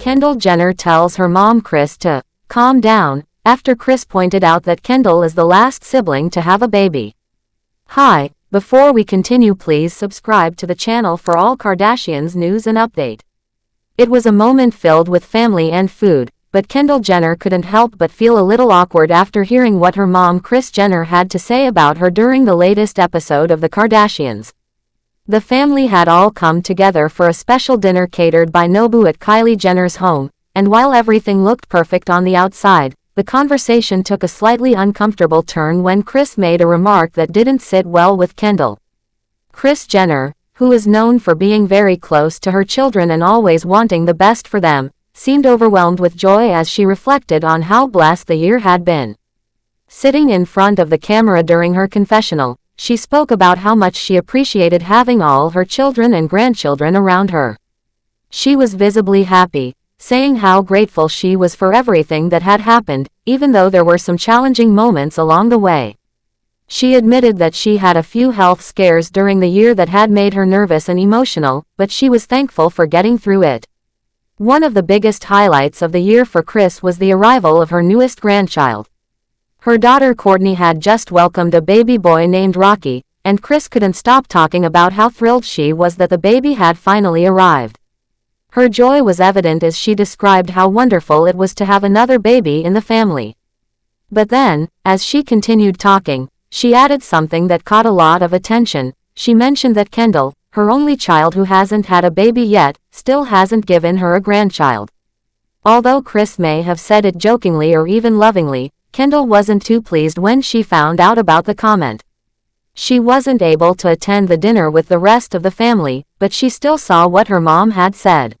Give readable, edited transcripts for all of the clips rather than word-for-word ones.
Kendall Jenner tells her mom Kris to calm down, after Kris pointed out that Kendall is the last sibling to have a baby. Hi, before we continue, please subscribe to the channel for all Kardashians news and update. It was a moment filled with family and food, but Kendall Jenner couldn't help but feel a little awkward after hearing what her mom Kris Jenner had to say about her during the latest episode of The Kardashians. The family had all come together for a special dinner catered by Nobu at Kylie Jenner's home, and while everything looked perfect on the outside, the conversation took a slightly uncomfortable turn when Kris made a remark that didn't sit well with Kendall. Kris Jenner, who is known for being very close to her children and always wanting the best for them, seemed overwhelmed with joy as she reflected on how blessed the year had been. Sitting in front of the camera during her confessional, she spoke about how much she appreciated having all her children and grandchildren around her. She was visibly happy, saying how grateful she was for everything that had happened, even though there were some challenging moments along the way. She admitted that she had a few health scares during the year that had made her nervous and emotional, but she was thankful for getting through it. One of the biggest highlights of the year for Kris was the arrival of her newest grandchild. Her daughter Kourtney had just welcomed a baby boy named Rocky, and Kris couldn't stop talking about how thrilled she was that the baby had finally arrived. Her joy was evident as she described how wonderful it was to have another baby in the family. But then, as she continued talking, she added something that caught a lot of attention. She mentioned that Kendall, her only child who hasn't had a baby yet, still hasn't given her a grandchild. Although Kris may have said it jokingly or even lovingly, Kendall wasn't too pleased when she found out about the comment. She wasn't able to attend the dinner with the rest of the family, but she still saw what her mom had said.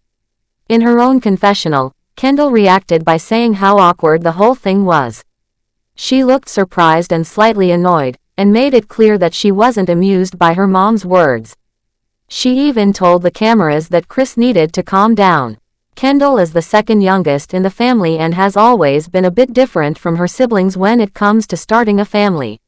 In her own confessional, Kendall reacted by saying how awkward the whole thing was. She looked surprised and slightly annoyed, and made it clear that she wasn't amused by her mom's words. She even told the cameras that Kris needed to calm down. Kendall is the second youngest in the family and has always been a bit different from her siblings when it comes to starting a family.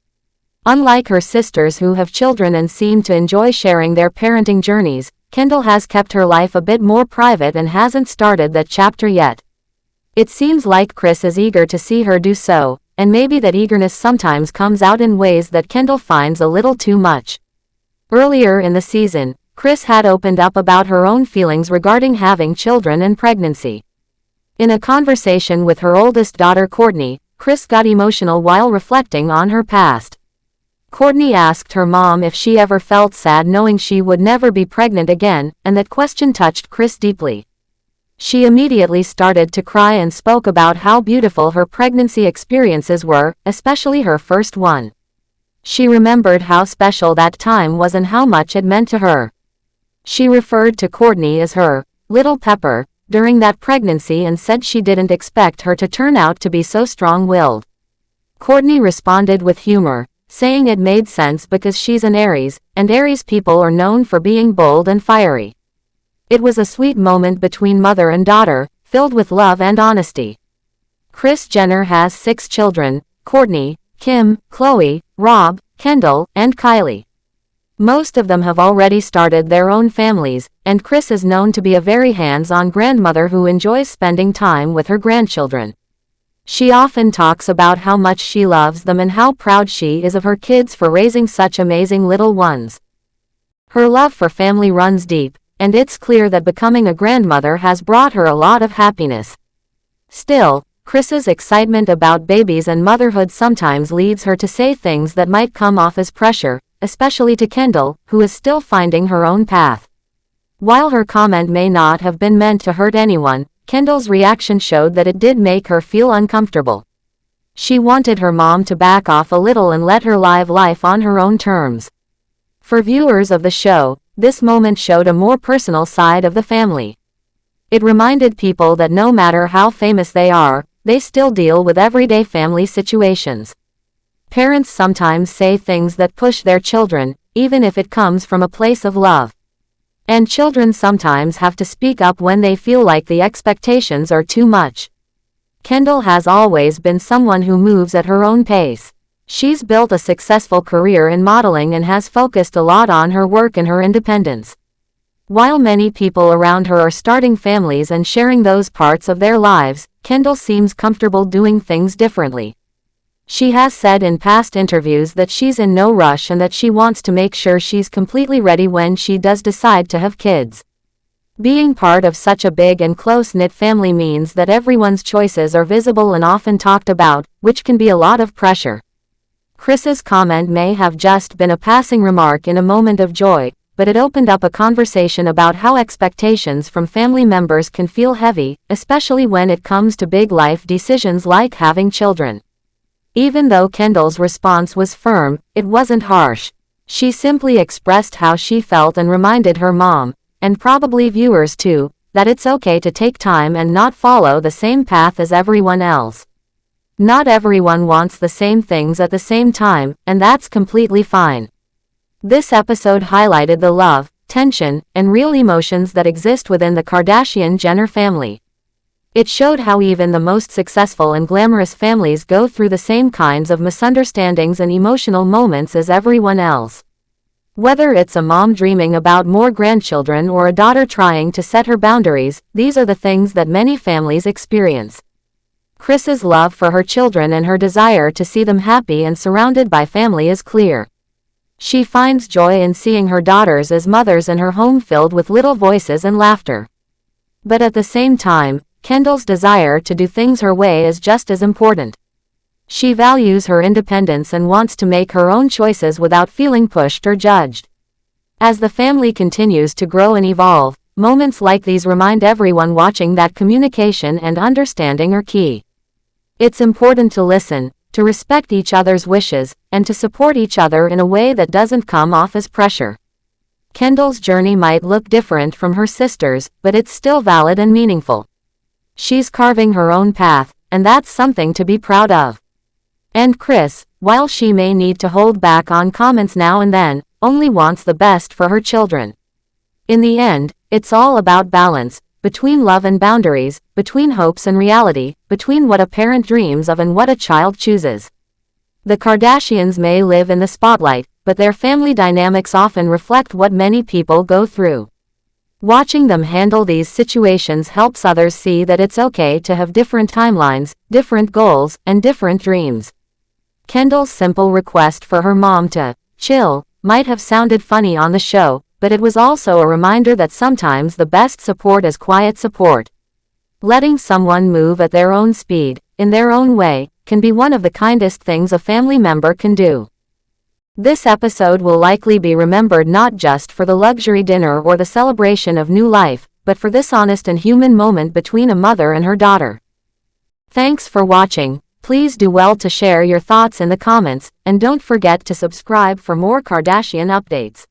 Unlike her sisters who have children and seem to enjoy sharing their parenting journeys, Kendall has kept her life a bit more private and hasn't started that chapter yet. It seems like Kris is eager to see her do so, and maybe that eagerness sometimes comes out in ways that Kendall finds a little too much. Earlier in the season, Kris had opened up about her own feelings regarding having children and pregnancy. In a conversation with her oldest daughter Kourtney, Kris got emotional while reflecting on her past. Kourtney asked her mom if she ever felt sad knowing she would never be pregnant again, and that question touched Kris deeply. She immediately started to cry and spoke about how beautiful her pregnancy experiences were, especially her first one. She remembered how special that time was and how much it meant to her. She referred to Kourtney as her little pepper during that pregnancy and said she didn't expect her to turn out to be so strong-willed. Kourtney responded with humor, saying it made sense because she's an Aries, and Aries people are known for being bold and fiery. It was a sweet moment between mother and daughter, filled with love and honesty. Kris Jenner has 6 children: Kourtney, Kim, Khloe, Rob, Kendall, and Kylie. Most of them have already started their own families, and Kris is known to be a very hands-on grandmother who enjoys spending time with her grandchildren. She often talks about how much she loves them and how proud she is of her kids for raising such amazing little ones. Her love for family runs deep, and it's clear that becoming a grandmother has brought her a lot of happiness. Still, Kris's excitement about babies and motherhood sometimes leads her to say things that might come off as pressure, especially to Kendall, who is still finding her own path. While her comment may not have been meant to hurt anyone, Kendall's reaction showed that it did make her feel uncomfortable. She wanted her mom to back off a little and let her live life on her own terms. For viewers of the show, this moment showed a more personal side of the family. It reminded people that no matter how famous they are, they still deal with everyday family situations. Parents sometimes say things that push their children, even if it comes from a place of love. And children sometimes have to speak up when they feel like the expectations are too much. Kendall has always been someone who moves at her own pace. She's built a successful career in modeling and has focused a lot on her work and her independence. While many people around her are starting families and sharing those parts of their lives, Kendall seems comfortable doing things differently. She has said in past interviews that she's in no rush and that she wants to make sure she's completely ready when she does decide to have kids. Being part of such a big and close-knit family means that everyone's choices are visible and often talked about, which can be a lot of pressure. Kris's comment may have just been a passing remark in a moment of joy, but it opened up a conversation about how expectations from family members can feel heavy, especially when it comes to big life decisions like having children. Even though Kendall's response was firm, it wasn't harsh. She simply expressed how she felt and reminded her mom, and probably viewers too, that it's okay to take time and not follow the same path as everyone else. Not everyone wants the same things at the same time, and that's completely fine. This episode highlighted the love, tension, and real emotions that exist within the Kardashian-Jenner family. It showed how even the most successful and glamorous families go through the same kinds of misunderstandings and emotional moments as everyone else. Whether it's a mom dreaming about more grandchildren or a daughter trying to set her boundaries, these are the things that many families experience. Kris's love for her children and her desire to see them happy and surrounded by family is clear. She finds joy in seeing her daughters as mothers and her home filled with little voices and laughter. But at the same time, Kendall's desire to do things her way is just as important. She values her independence and wants to make her own choices without feeling pushed or judged. As the family continues to grow and evolve, moments like these remind everyone watching that communication and understanding are key. It's important to listen, to respect each other's wishes, and to support each other in a way that doesn't come off as pressure. Kendall's journey might look different from her sister's, but it's still valid and meaningful. She's carving her own path, and that's something to be proud of. And Kris, while she may need to hold back on comments now and then, only wants the best for her children. In the end, it's all about balance, between love and boundaries, between hopes and reality, between what a parent dreams of and what a child chooses. The Kardashians may live in the spotlight, but their family dynamics often reflect what many people go through. Watching them handle these situations helps others see that it's okay to have different timelines, different goals, and different dreams. Kendall's simple request for her mom to chill might have sounded funny on the show, but it was also a reminder that sometimes the best support is quiet support. Letting someone move at their own speed, in their own way, can be one of the kindest things a family member can do. This episode will likely be remembered not just for the luxury dinner or the celebration of new life, but for this honest and human moment between a mother and her daughter. Thanks for watching. Please do well to share your thoughts in the comments, and don't forget to subscribe for more Kardashian updates.